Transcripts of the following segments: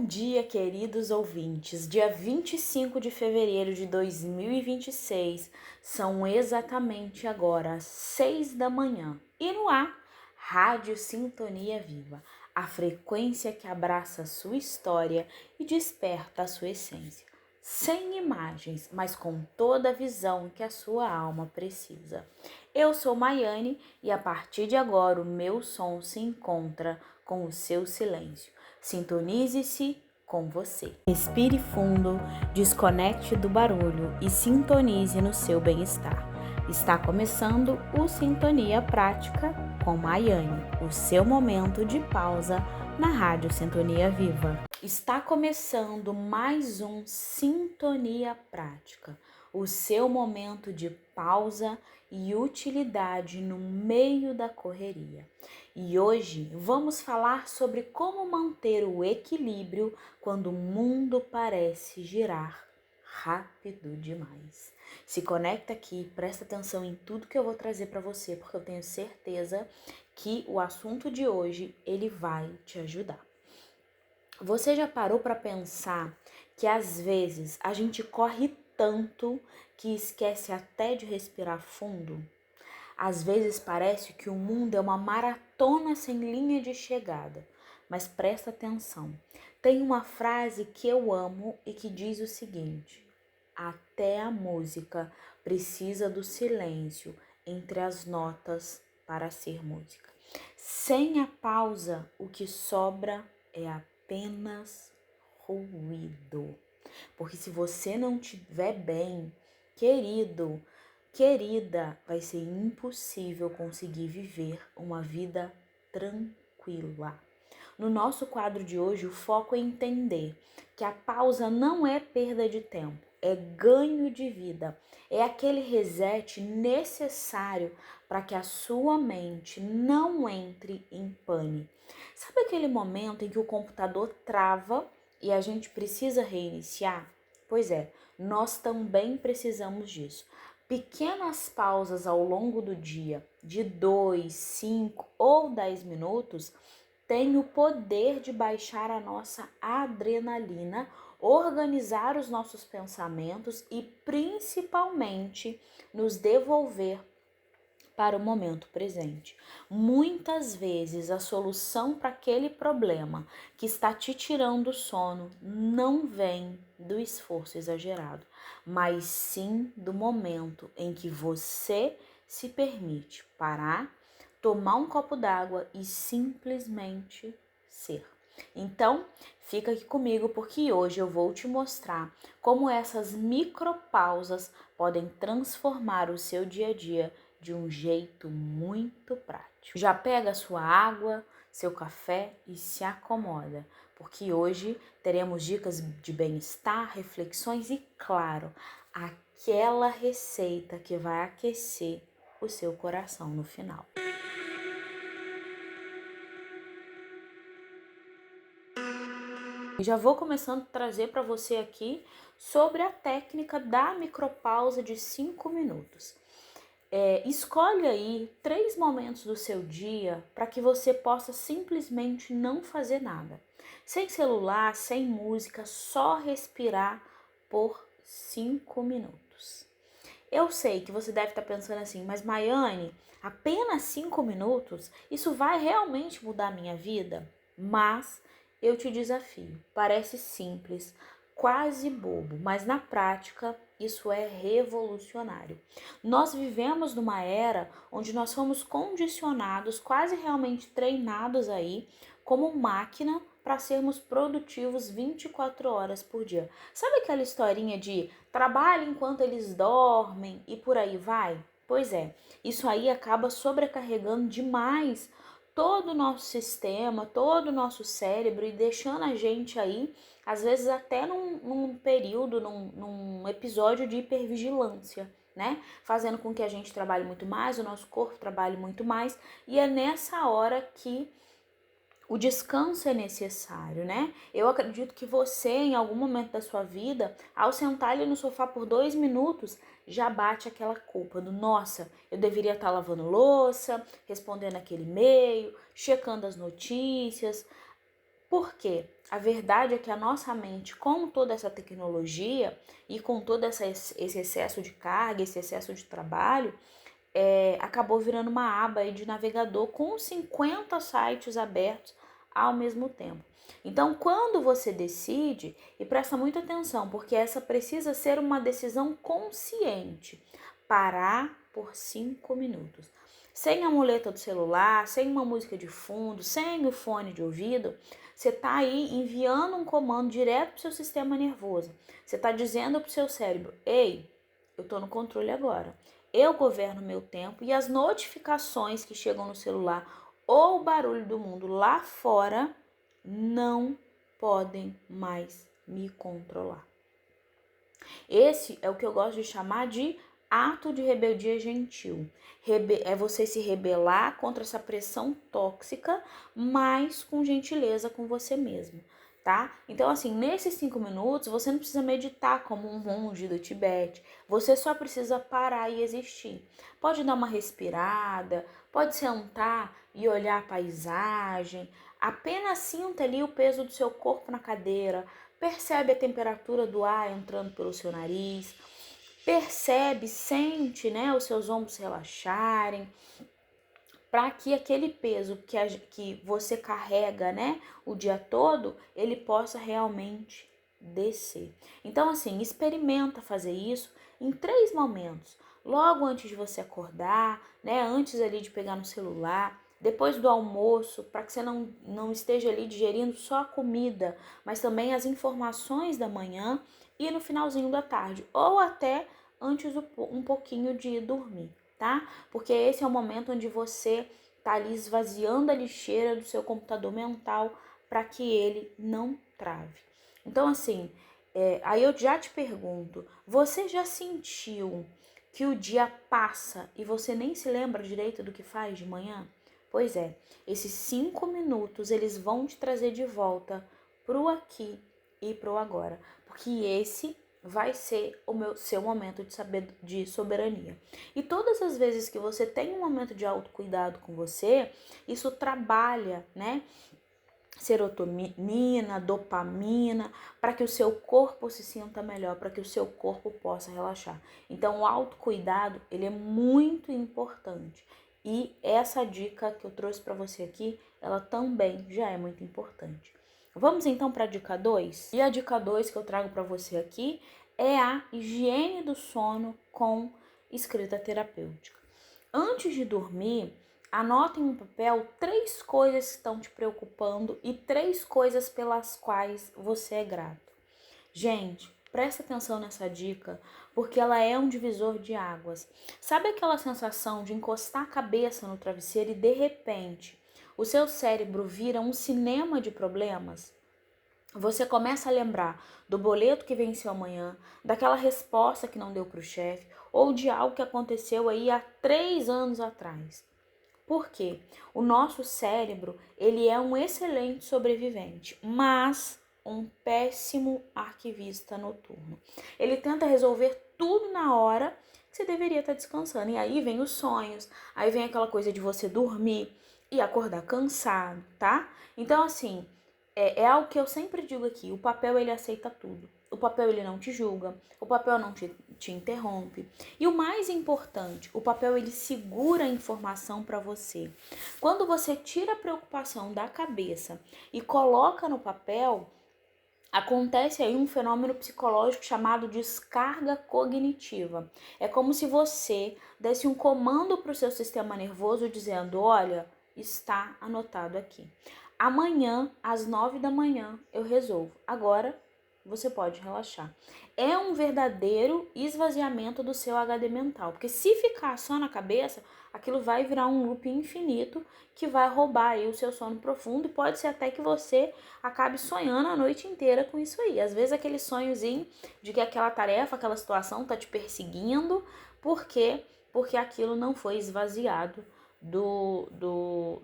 Bom dia, queridos ouvintes. Dia 25 de fevereiro de 2026, são exatamente agora as 6 da manhã. E no ar, Rádio Sintonia Viva, a frequência que abraça a sua história e desperta a sua essência. Sem imagens, mas com toda a visão que a sua alma precisa. Eu sou Maiane e a partir de agora o meu som se encontra com o seu silêncio. Sintonize-se com você. Respire fundo, desconecte do barulho e sintonize no seu bem-estar. Está começando o Sintonia Prática com Maiane, o seu momento de pausa na Rádio Sintonia Viva. Está começando mais um Sintonia Prática, o seu momento de pausa e utilidade no meio da correria. E hoje vamos falar sobre como manter o equilíbrio quando o mundo parece girar rápido demais. Se conecta aqui, presta atenção em tudo que eu vou trazer para você, porque eu tenho certeza que o assunto de hoje ele vai te ajudar. Você já parou para pensar que às vezes a gente corre tanto que esquece até de respirar fundo? Às vezes parece que o mundo é uma maratona sem linha de chegada, mas presta atenção. Tem uma frase que eu amo e que diz o seguinte: até a música precisa do silêncio entre as notas para ser música. Sem a pausa, o que sobra é apenas ruído. Porque se você não estiver bem, querido, querida, vai ser impossível conseguir viver uma vida tranquila. No nosso quadro de hoje, o foco é entender que a pausa não é perda de tempo, é ganho de vida. É aquele reset necessário para que a sua mente não entre em pane. Sabe aquele momento em que o computador trava e a gente precisa reiniciar? Pois é, nós também precisamos disso. Pequenas pausas ao longo do dia, de 2, 5 ou 10 minutos, têm o poder de baixar a nossa adrenalina, organizar os nossos pensamentos e principalmente nos devolver para o momento presente. Muitas vezes a solução para aquele problema que está te tirando o sono não vem do esforço exagerado, mas sim do momento em que você se permite parar, tomar um copo d'água e simplesmente ser. Então, fica aqui comigo porque hoje eu vou te mostrar como essas micropausas podem transformar o seu dia a dia de um jeito muito prático. Já pega a sua água, seu café e se acomoda, porque hoje teremos dicas de bem-estar, reflexões e, claro, aquela receita que vai aquecer o seu coração no final. Já vou começando a trazer para você aqui sobre a técnica da micropausa de 5 minutos. Escolhe aí 3 momentos do seu dia para que você possa simplesmente não fazer nada. Sem celular, sem música, só respirar por 5 minutos. Eu sei que você deve estar pensando assim, mas Maiane, apenas 5 minutos? Isso vai realmente mudar a minha vida? Mas eu te desafio. Parece simples, quase bobo, mas na prática isso é revolucionário. Nós vivemos numa era onde nós fomos condicionados, quase realmente treinados aí, como máquina para sermos produtivos 24 horas por dia. Sabe aquela historinha de trabalho enquanto eles dormem e por aí vai? Pois é, isso aí acaba sobrecarregando demais todo o nosso sistema, todo o nosso cérebro e deixando a gente aí, às vezes até num período, num episódio de hipervigilância, né? Fazendo com que a gente trabalhe muito mais, o nosso corpo trabalhe muito mais, e é nessa hora que o descanso é necessário, né? Eu acredito que você, em algum momento da sua vida, ao sentar ali no sofá por 2 minutos, já bate aquela culpa do nossa, eu deveria estar lavando louça, respondendo aquele e-mail, checando as notícias. Por quê? a verdade é que a nossa mente, com toda essa tecnologia e com todo esse excesso de carga, esse excesso de trabalho, acabou virando uma aba aí de navegador com 50 sites abertos ao mesmo tempo. Então, quando você decide, e presta muita atenção, porque essa precisa ser uma decisão consciente, parar por 5 minutos. Sem a muleta do celular, sem uma música de fundo, sem o fone de ouvido, você está aí enviando um comando direto para o seu sistema nervoso. Você está dizendo para o seu cérebro: ei, eu estou no controle agora. Eu governo meu tempo e as notificações que chegam no celular ou o barulho do mundo lá fora não podem mais me controlar. Esse é o que eu gosto de chamar de ato de rebeldia gentil. É você se rebelar contra essa pressão tóxica, mas com gentileza com você mesmo, tá? Então, assim, nesses 5 minutos, você não precisa meditar como um monge do Tibete. Você só precisa parar e existir. Pode dar uma respirada, pode sentar e olhar a paisagem. Apenas sinta ali o peso do seu corpo na cadeira. Percebe a temperatura do ar entrando pelo seu nariz. Percebe, sente, né, os seus ombros relaxarem, para que aquele peso que você carrega, né, o dia todo, ele possa realmente descer. Então, assim, experimenta fazer isso em 3 momentos. Logo antes de você acordar, né, antes ali de pegar no celular, depois do almoço, para que você não esteja ali digerindo só a comida, mas também as informações da manhã e no finalzinho da tarde, ou até antes um pouquinho de dormir, tá? Porque esse é o momento onde você tá ali esvaziando a lixeira do seu computador mental para que ele não trave. Então, assim, aí eu já te pergunto, você já sentiu que o dia passa e você nem se lembra direito do que faz de manhã? Pois é, esses 5 minutos eles vão te trazer de volta pro aqui e pro agora, porque esse vai ser o seu momento de soberania. E todas as vezes que você tem um momento de autocuidado com você, isso trabalha, né? Serotonina, dopamina, para que o seu corpo se sinta melhor, para que o seu corpo possa relaxar. Então, o autocuidado, ele é muito importante. E essa dica que eu trouxe para você aqui, ela também já é muito importante. Vamos então para a dica 2? E a dica 2 que eu trago para você aqui é a higiene do sono com escrita terapêutica. Antes de dormir, anote em um papel 3 coisas que estão te preocupando e 3 coisas pelas quais você é grato. Gente, presta atenção nessa dica, porque ela é um divisor de águas. Sabe aquela sensação de encostar a cabeça no travesseiro e de repente o seu cérebro vira um cinema de problemas? Você começa a lembrar do boleto que venceu amanhã, daquela resposta que não deu para o chefe, ou de algo que aconteceu aí há 3 anos atrás. Por quê? O nosso cérebro, ele é um excelente sobrevivente, mas um péssimo arquivista noturno. Ele tenta resolver tudo na hora que você deveria estar descansando. E aí vem os sonhos, aí vem aquela coisa de você dormir e acordar cansado, tá? Então, assim, é algo que eu sempre digo aqui, o papel ele aceita tudo. O papel ele não te julga, o papel não te interrompe. E o mais importante, o papel ele segura a informação para você. Quando você tira a preocupação da cabeça e coloca no papel, acontece aí um fenômeno psicológico chamado descarga cognitiva. É como se você desse um comando para o seu sistema nervoso dizendo: olha, está anotado aqui. Amanhã, às 9 da manhã, eu resolvo. Agora, você pode relaxar. É um verdadeiro esvaziamento do seu HD mental, porque se ficar só na cabeça, aquilo vai virar um loop infinito que vai roubar aí o seu sono profundo e pode ser até que você acabe sonhando a noite inteira com isso aí. Às vezes aquele sonhozinho de que aquela tarefa, aquela situação tá te perseguindo, por quê? Porque aquilo não foi esvaziado do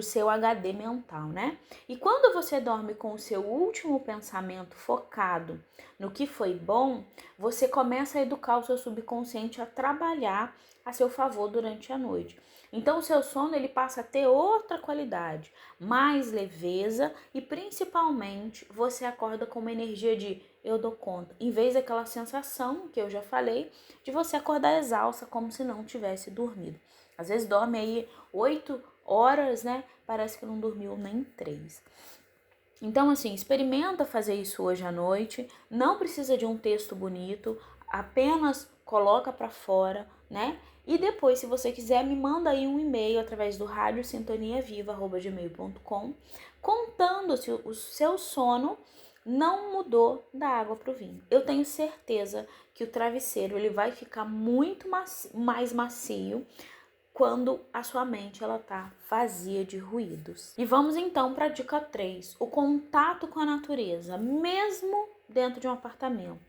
seu HD mental, né? E quando você dorme com o seu último pensamento focado no que foi bom, você começa a educar o seu subconsciente a trabalhar a seu favor durante a noite. Então o seu sono ele passa a ter outra qualidade, mais leveza e principalmente você acorda com uma energia de eu dou conta, em vez daquela sensação que eu já falei de você acordar exausta como se não tivesse dormido. Às vezes dorme aí 8 horas, né? Parece que não dormiu nem 3. Então, assim, experimenta fazer isso hoje à noite. Não precisa de um texto bonito, apenas coloca para fora, né? E depois, se você quiser, me manda aí um e-mail através do radiosintoniaviva@gmail.com contando se o seu sono não mudou da água para o vinho. Eu tenho certeza que o travesseiro ele vai ficar muito mais macio quando a sua mente ela tá vazia de ruídos. E vamos então para a dica 3, o contato com a natureza, mesmo dentro de um apartamento.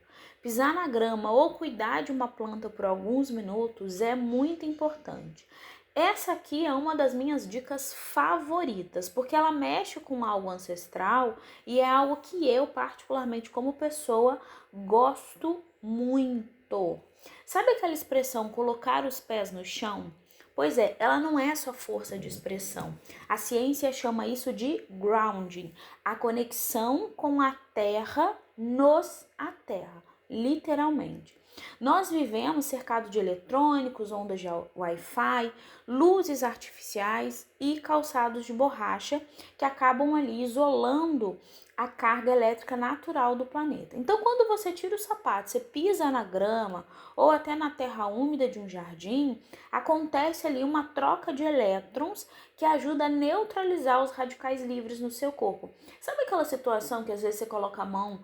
Pisar na grama ou cuidar de uma planta por alguns minutos é muito importante. Essa aqui é uma das minhas dicas favoritas, porque ela mexe com algo ancestral e é algo que eu, particularmente como pessoa, gosto muito. Sabe aquela expressão colocar os pés no chão? Pois é, ela não é só força de expressão. A ciência chama isso de grounding, a conexão com a terra nos a terra, literalmente. Nós vivemos cercado de eletrônicos, ondas de Wi-Fi, luzes artificiais e calçados de borracha que acabam ali isolando a carga elétrica natural do planeta. Então, quando você tira o sapato, você pisa na grama ou até na terra úmida de um jardim, acontece ali uma troca de elétrons que ajuda a neutralizar os radicais livres no seu corpo. Sabe aquela situação que às vezes você coloca a mão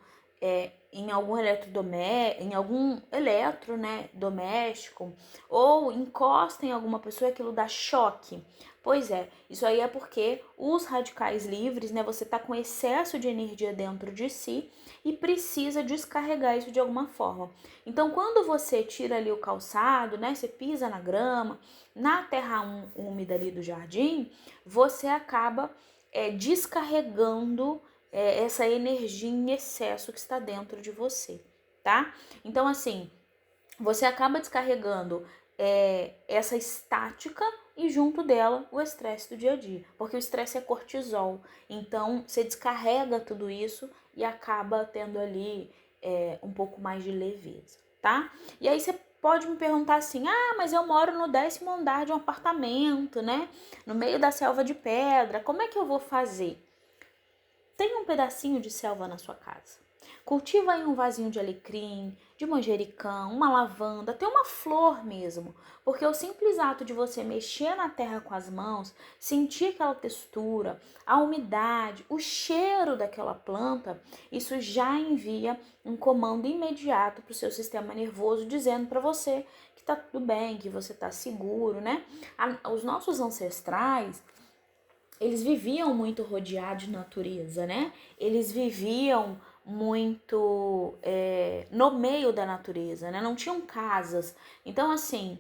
em algum eletro, né, doméstico, ou encosta em alguma pessoa, aquilo dá choque? Pois é, isso aí é porque os radicais livres, né, você tá com excesso de energia dentro de si e precisa descarregar isso de alguma forma. Então, quando você tira ali o calçado, né, você pisa na grama, na terra úmida ali do jardim, você acaba descarregando essa energia em excesso que está dentro de você, tá? Então, assim, você acaba descarregando essa estática e junto dela o estresse do dia a dia, porque o estresse é cortisol, então você descarrega tudo isso e acaba tendo ali um pouco mais de leveza, tá? E aí você pode me perguntar assim, mas eu moro no 10º andar de um apartamento, né? No meio da selva de pedra, como é que eu vou fazer? Tem um pedacinho de selva na sua casa. Cultiva aí um vasinho de alecrim, de manjericão, uma lavanda, até uma flor mesmo. Porque o simples ato de você mexer na terra com as mãos, sentir aquela textura, a umidade, o cheiro daquela planta, isso já envia um comando imediato para o seu sistema nervoso, dizendo para você que tá tudo bem, que você tá seguro, né? Os nossos ancestrais, eles viviam muito rodeados de natureza, né? Eles viviam muito no meio da natureza, né? Não tinham casas. Então, assim,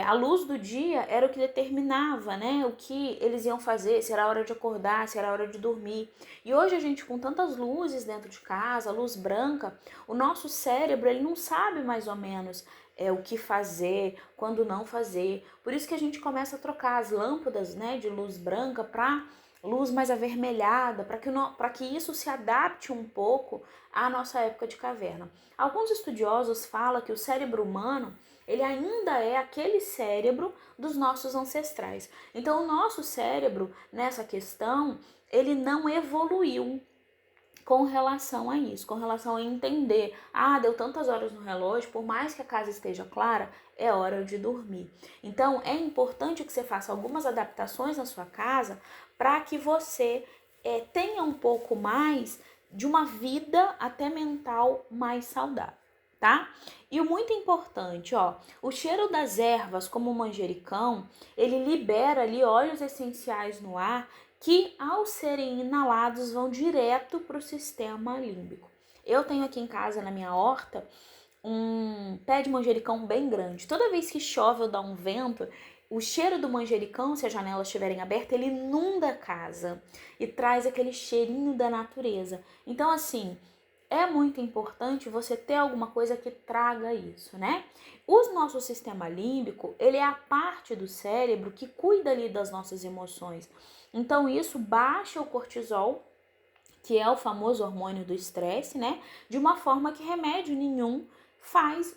a luz do dia era o que determinava, né? O que eles iam fazer, se era hora de acordar, se era hora de dormir. E hoje a gente, com tantas luzes dentro de casa, luz branca, o nosso cérebro, ele não sabe mais ou menos o que fazer, quando não fazer. Por isso que a gente começa a trocar as lâmpadas, né, de luz branca para luz mais avermelhada, para que isso se adapte um pouco à nossa época de caverna. Alguns estudiosos falam que o cérebro humano, ele ainda é aquele cérebro dos nossos ancestrais. Então, o nosso cérebro, nessa questão, ele não evoluiu com relação a isso, com relação a entender, deu tantas horas no relógio, por mais que a casa esteja clara, é hora de dormir. Então, é importante que você faça algumas adaptações na sua casa para que você tenha um pouco mais de uma vida até mental mais saudável, tá? E o muito importante, o cheiro das ervas, como o manjericão, ele libera ali óleos essenciais no ar que, ao serem inalados, vão direto para o sistema límbico. Eu tenho aqui em casa, na minha horta, um pé de manjericão bem grande. Toda vez que chove ou dá um vento, O cheiro do manjericão, se as janelas estiverem abertas, ele inunda a casa e traz aquele cheirinho da natureza. Então, assim, é muito importante você ter alguma coisa que traga isso, né? O nosso sistema límbico, ele é a parte do cérebro que cuida ali das nossas emoções. Então, isso baixa o cortisol, que é o famoso hormônio do estresse, né? De uma forma que remédio nenhum faz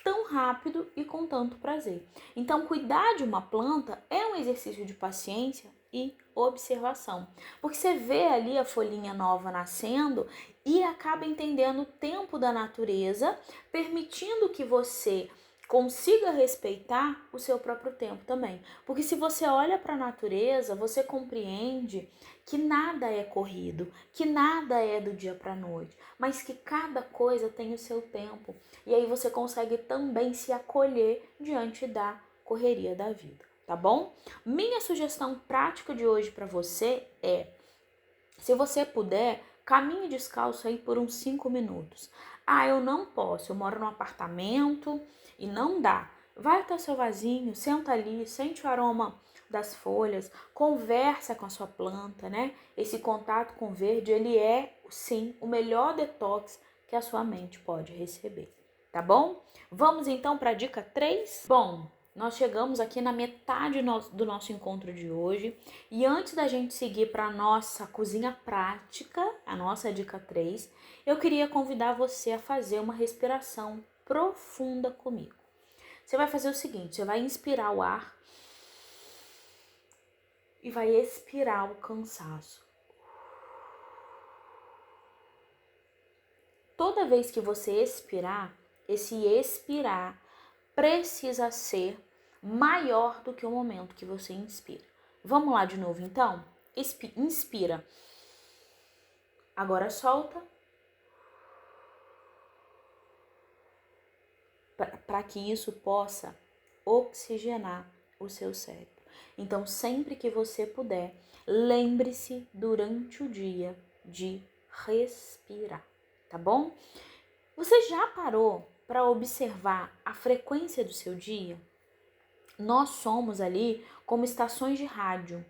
tão rápido e com tanto prazer. Então, cuidar de uma planta é um exercício de paciência e observação. Porque você vê ali a folhinha nova nascendo e acaba entendendo o tempo da natureza, permitindo que você consiga respeitar o seu próprio tempo também. Porque se você olha para a natureza, você compreende que nada é corrido, que nada é do dia para a noite, mas que cada coisa tem o seu tempo. E aí você consegue também se acolher diante da correria da vida, tá bom? Minha sugestão prática de hoje para você é, se você puder, caminhe descalço aí por uns 5 minutos. Ah, eu não posso, eu moro num apartamento e não dá. Vai até o seu vasinho, senta ali, sente o aroma das folhas, conversa com a sua planta, né? Esse contato com o verde, ele é, sim, o melhor detox que a sua mente pode receber, tá bom? Vamos então para a dica 3? Bom, nós chegamos aqui na metade do nosso encontro de hoje e antes da gente seguir para a nossa cozinha prática, a nossa dica 3, eu queria convidar você a fazer uma respiração profunda comigo. Você vai fazer o seguinte, você vai inspirar o ar e vai expirar o cansaço. Toda vez que você expirar, esse expirar precisa ser maior do que o momento que você inspira. Vamos lá de novo então? Inspira. Agora solta. Para que isso possa oxigenar o seu cérebro. Então, sempre que você puder, lembre-se durante o dia de respirar, tá bom? Você já parou para observar a frequência do seu dia? Nós somos ali como estações de rádio,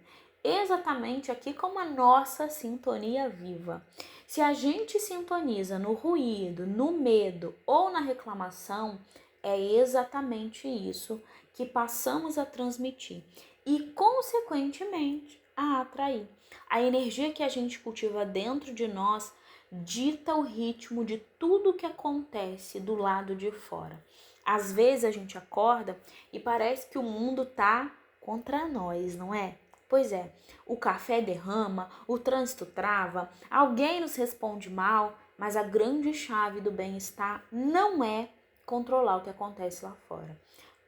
exatamente aqui como a nossa sintonia viva. Se a gente sintoniza no ruído, no medo ou na reclamação, é exatamente isso que passamos a transmitir e, consequentemente, a atrair. A energia que a gente cultiva dentro de nós dita o ritmo de tudo que acontece do lado de fora. Às vezes a gente acorda e parece que o mundo tá contra nós, não é? Pois é, o café derrama, o trânsito trava, alguém nos responde mal, mas a grande chave do bem-estar não é controlar o que acontece lá fora.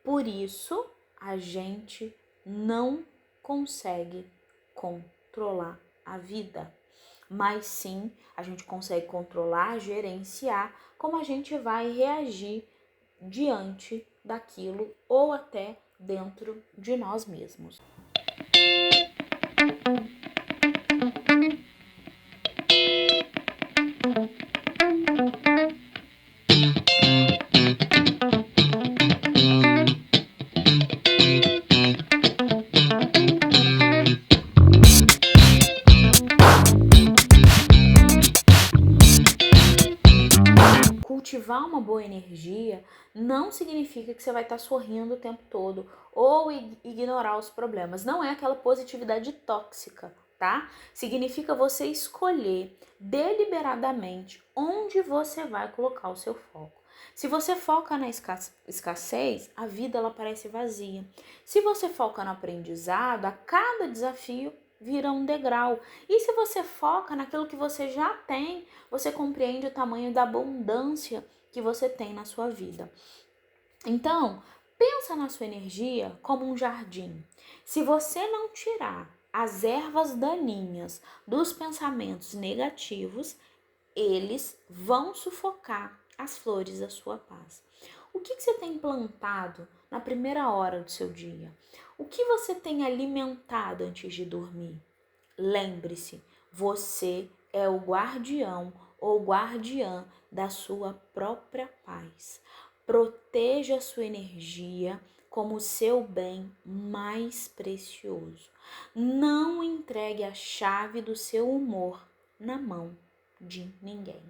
Por isso, a gente não consegue controlar a vida, mas sim a gente consegue controlar, gerenciar como a gente vai reagir diante daquilo ou até dentro de nós mesmos. Cultivar uma boa energia não significa que você vai estar sorrindo o tempo todo ou ignorar os problemas. Não é aquela positividade tóxica, tá? Significa você escolher deliberadamente onde você vai colocar o seu foco. Se você foca na escassez, a vida ela parece vazia. Se você foca no aprendizado, a cada desafio vira um degrau. E se você foca naquilo que você já tem, você compreende o tamanho da abundância que você tem na sua vida. Então, pensa na sua energia como um jardim. Se você não tirar as ervas daninhas dos pensamentos negativos, eles vão sufocar as flores da sua paz. O que você tem plantado na primeira hora do seu dia? O que você tem alimentado antes de dormir? Lembre-se, você é o guardião ou guardiã da sua própria paz. Proteja a sua energia como o seu bem mais precioso. Não entregue a chave do seu humor na mão de ninguém.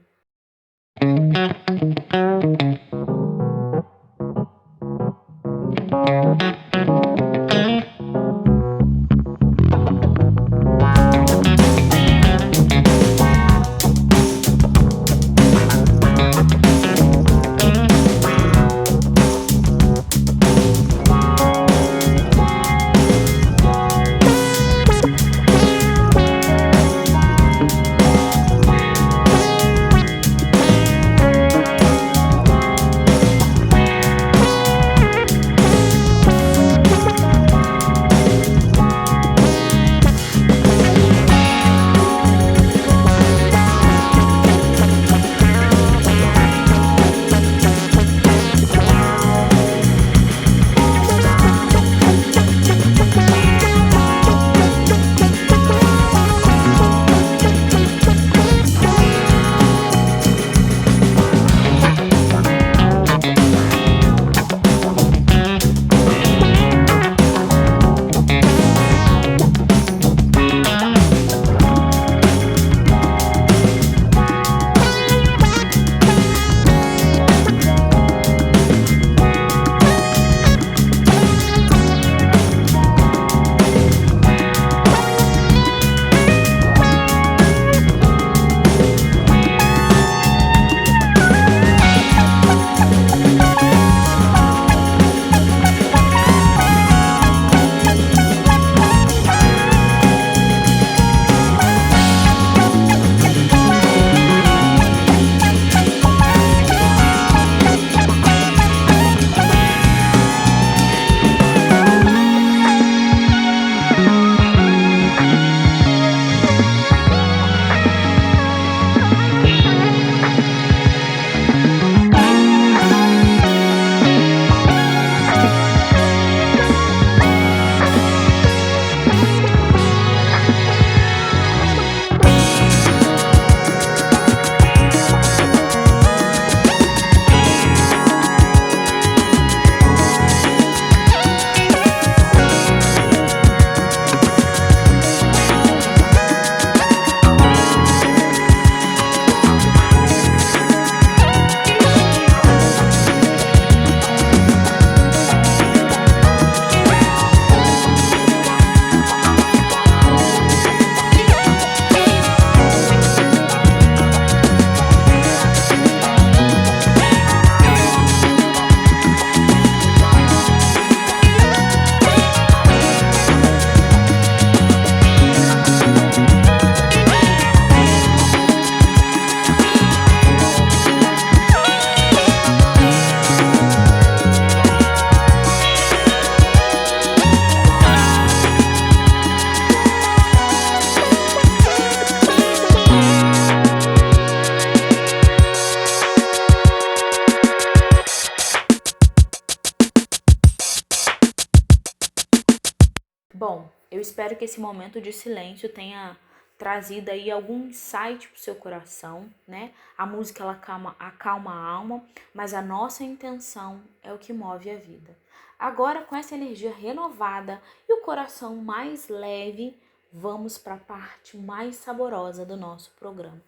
Bom, eu espero que esse momento de silêncio tenha trazido aí algum insight para o seu coração, né? A música ela acalma a alma, mas a nossa intenção é o que move a vida. Agora, com essa energia renovada e o coração mais leve, vamos para a parte mais saborosa do nosso programa.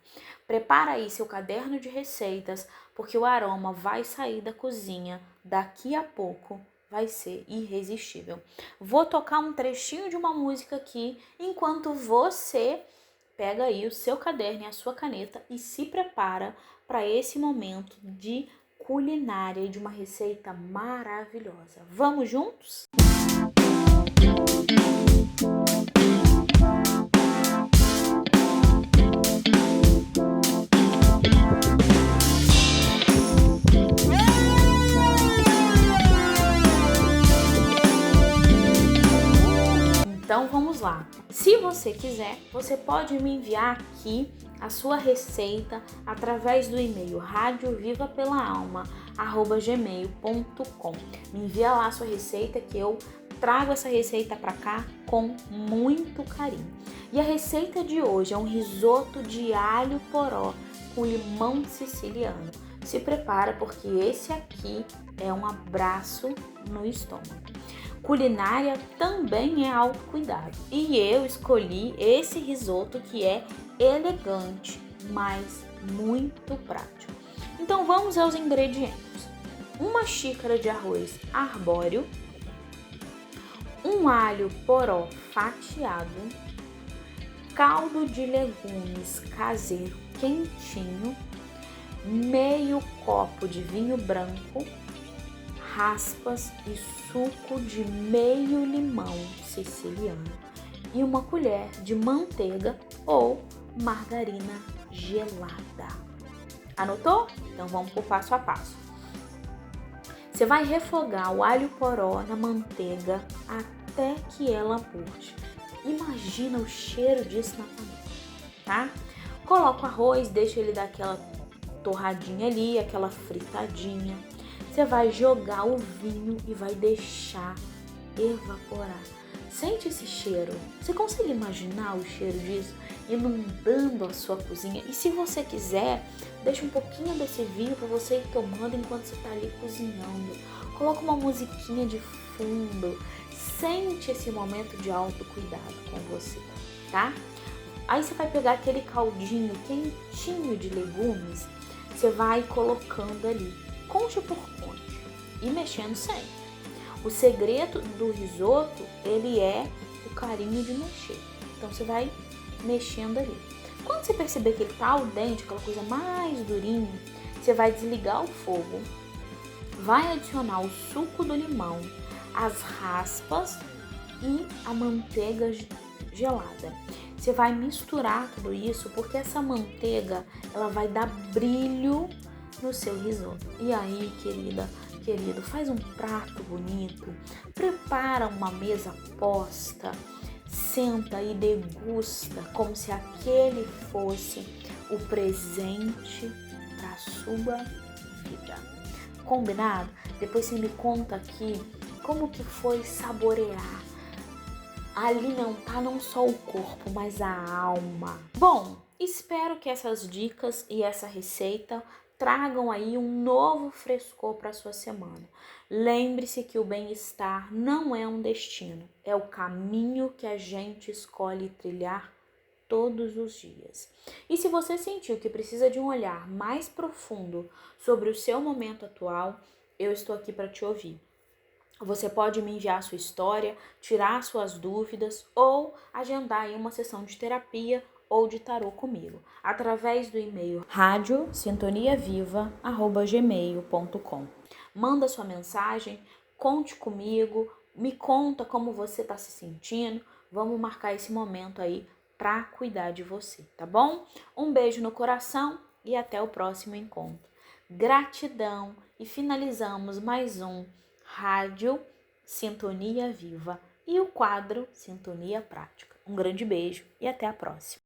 Prepara aí seu caderno de receitas, porque o aroma vai sair da cozinha daqui a pouco. Vai ser irresistível. Vou tocar um trechinho de uma música aqui, enquanto você pega aí o seu caderno e a sua caneta e se prepara para esse momento de culinária e de uma receita maravilhosa. Vamos juntos? Então vamos lá. Se você quiser, você pode me enviar aqui a sua receita através do e-mail radiovivapelaalma@gmail.com. Me envia lá a sua receita que eu trago essa receita para cá com muito carinho. E a receita de hoje é um risoto de alho poró com limão siciliano. se prepara porque esse aqui é um abraço no estômago. Culinária também é autocuidado e eu escolhi esse risoto que é elegante, mas muito prático. Então vamos aos ingredientes: uma xícara de arroz arbóreo, um alho poró fatiado, caldo de legumes caseiro quentinho, meio copo de vinho branco, raspas e suco de meio limão siciliano e uma colher de manteiga ou margarina gelada. Anotou? Então vamos pro passo a passo. Você vai refogar o alho poró na manteiga até que ela murche. Imagina o cheiro disso na panela, tá? Coloca o arroz, deixa ele dar aquela torradinha ali, aquela fritadinha. Você vai jogar o vinho e vai deixar evaporar. Sente esse cheiro. Você consegue imaginar o cheiro disso inundando a sua cozinha? E se você quiser, deixa um pouquinho desse vinho para você ir tomando enquanto você está ali cozinhando. Coloca uma musiquinha de fundo. Sente esse momento de autocuidado com você, tá? Aí você vai pegar aquele caldinho quentinho de legumes, você vai colocando ali, concha por concha, e mexendo sempre. O segredo do risoto, ele é o carinho de mexer. Então você vai mexendo ali. Quando você perceber que ele tá al dente, aquela coisa mais durinha, você vai desligar o fogo, vai adicionar o suco do limão, as raspas e a manteiga gelada. Você vai misturar tudo isso porque essa manteiga, ela vai dar brilho no seu risoto. E aí, querida, querido, faz um prato bonito, prepara uma mesa posta, senta e degusta como se aquele fosse o presente para sua vida. Combinado? Depois você me conta aqui como que foi saborear, alimentar não só o corpo, mas a alma. Bom, espero que essas dicas e essa receita tragam aí um novo frescor para sua semana. Lembre-se que o bem-estar não é um destino, é o caminho que a gente escolhe trilhar todos os dias. E se você sentiu que precisa de um olhar mais profundo sobre o seu momento atual, eu estou aqui para te ouvir. Você pode me enviar sua história, tirar suas dúvidas ou agendar aí uma sessão de terapia ou de tarô comigo, através do e-mail radiosintoniaviva@gmail.com. Manda sua mensagem, conte comigo, me conta como você está se sentindo, vamos marcar esse momento aí para cuidar de você, tá bom? Um beijo no coração e até o próximo encontro. Gratidão e finalizamos mais um Rádio Sintonia Viva e o quadro Sintonia Prática. Um grande beijo e até a próxima.